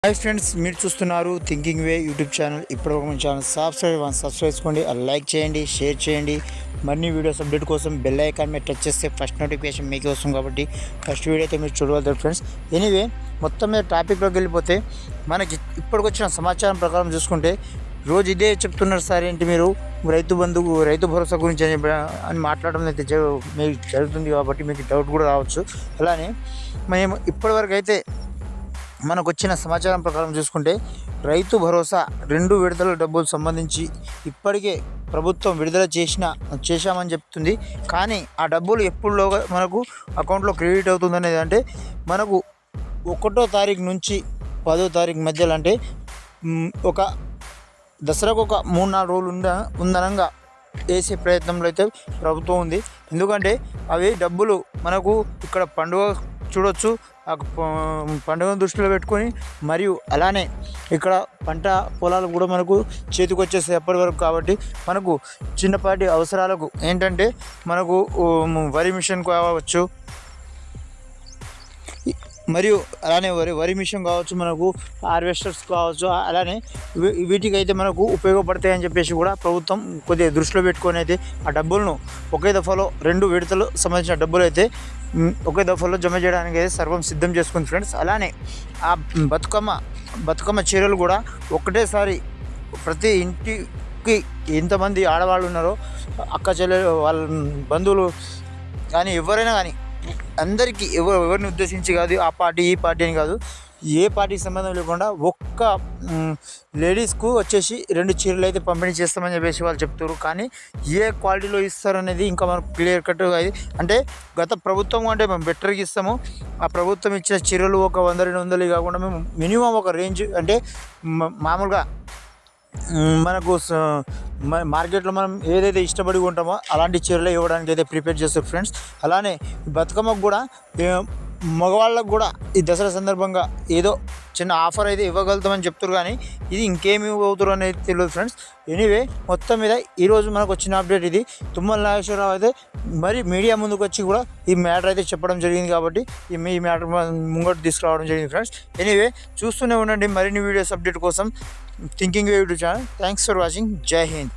Hi friends, మీరు చూస్తున్నారు thinking వే YouTube channel. ఇప్పుడు మన ఛానల్ సబ్స్క్రైబ్ చేసుకోండి, లైక్ చేయండి, షేర్ చేయండి. మరిన్ని వీడియోస్ అప్డేట్ కోసం బెల్ ఐకాన్ మీద టచ్ చేస్తే ఫస్ట్ నోటిఫికేషన్ మీకే వస్తుంది. కాబట్టి ఫస్ట్ వీడియో అయితే మీరు చూడగలుగుతారు ఫ్రెండ్స్. ఎనీవే, మొత్తం మీద టాపిక్లోకి వెళ్ళిపోతే మనకి ఇప్పటికొచ్చిన సమాచారం ప్రకారం చూసుకుంటే రోజు ఇదే చెప్తున్నారు సార్, ఏంటి మీరు రైతు భరోసా గురించి అని మాట్లాడడం అయితే మీకు జరుగుతుంది. కాబట్టి మీకు డౌట్ కూడా రావచ్చు. అలానే మేము ఇప్పటివరకు అయితే మనకు వచ్చిన సమాచారం ప్రకారం చూసుకుంటే రైతు భరోసా 2 విడతల డబ్బులు సంబంధించి ఇప్పటికే ప్రభుత్వం విడుదల చేశామని చెప్తుంది. కానీ ఆ డబ్బులు ఎప్పుడులోగా మనకు అకౌంట్లో క్రెడిట్ అవుతుంది అనేది అంటే మనకు 1వ తారీఖు నుంచి 10వ తారీఖు మధ్యలో, అంటే ఒక దసరాకు ఒక 3-4 రోజులు ఉందనంగా వేసే ప్రయత్నంలో అయితే ప్రభుత్వం ఉంది. ఎందుకంటే అవి డబ్బులు మనకు ఇక్కడ పండుగ చూడొచ్చు, పండుగను దృష్టిలో పెట్టుకొని, మరియు అలానే ఇక్కడ పంట పొలాలు కూడా మనకు చేతికి వచ్చేస్తాయి ఎప్పటి వరకు. కాబట్టి మనకు చిన్నపాటి అవసరాలకు ఏంటంటే మనకు వరి మిషన్ కావచ్చు, మరియు అలానే వరి మిషన్ కావచ్చు, మనకు హార్వెస్టర్స్ కావచ్చు, అలానే వీటికైతే మనకు ఉపయోగపడతాయని చెప్పేసి కూడా ప్రభుత్వం కొద్దిగా దృష్టిలో పెట్టుకొని అయితే ఆ డబ్బులను ఒకే దఫాలో 2 విడతలు సంబంధించిన డబ్బులు అయితే ఒకే దఫాలో జమ చేయడానికి అయితే సర్వం సిద్ధం చేసుకుంది ఫ్రెండ్స్. అలానే ఆ బతుకమ్మ చీరలు కూడా ఒకటేసారి ప్రతి ఇంటికి ఎంతమంది ఆడవాళ్ళు ఉన్నారో, అక్క చెల్లెలు, వాళ్ళ బంధువులు కానీ ఎవరైనా కానీ అందరికీ ఎవరిని ఉద్దేశించి కాదు, ఆ పార్టీ ఈ పార్టీ అని కాదు, ఏ పార్టీకి సంబంధం లేకుండా ఒక్క లేడీస్కు వచ్చేసి 2 చీరలు అయితే పంపిణీ చేస్తామని చెప్పేసి వాళ్ళు చెప్తారు. కానీ ఏ క్వాలిటీలో ఇస్తారనేది ఇంకా మనకు క్లియర్ కట్గా అది అంటే గత ప్రభుత్వం అంటే మేము బెటర్గా ఇస్తాము. ఆ ప్రభుత్వం ఇచ్చిన చీరలు ఒక 100-200 కాకుండా మేము మినిమం ఒక రేంజ్ అంటే మామూలుగా మనకు మార్కెట్లో మనం ఏదైతే ఇష్టపడి ఉంటామో అలాంటి చీరలు ఇవ్వడానికి అయితే ప్రిపేర్ చేస్తారు ఫ్రెండ్స్. అలానే బతుకమ్మకు కూడా మగవాళ్ళకు కూడా ఈ దసరా సందర్భంగా ఏదో చిన్న ఆఫర్ అయితే ఇవ్వగలుగుతామని చెప్తారు. కానీ ఇది ఇంకేమి అవుతారు అనేది తెలియదు ఫ్రెండ్స్. ఎనీవే, మొత్తం మీద ఈరోజు మనకు వచ్చిన అప్డేట్ ఇది. తుమ్మల నాగేశ్వరరావు అయితే మరి మీడియా ముందుకు వచ్చి కూడా ఈ మ్యాటర్ అయితే చెప్పడం జరిగింది. కాబట్టి ఈ మ్యాటర్ ముంగట్టు తీసుకురావడం జరిగింది ఫ్రెండ్స్. ఎనీవే, చూస్తూనే ఉండండి మరిన్ని వీడియోస్ అప్డేట్ కోసం thinking way YouTube channel. Thanks for watching. జై హింద్.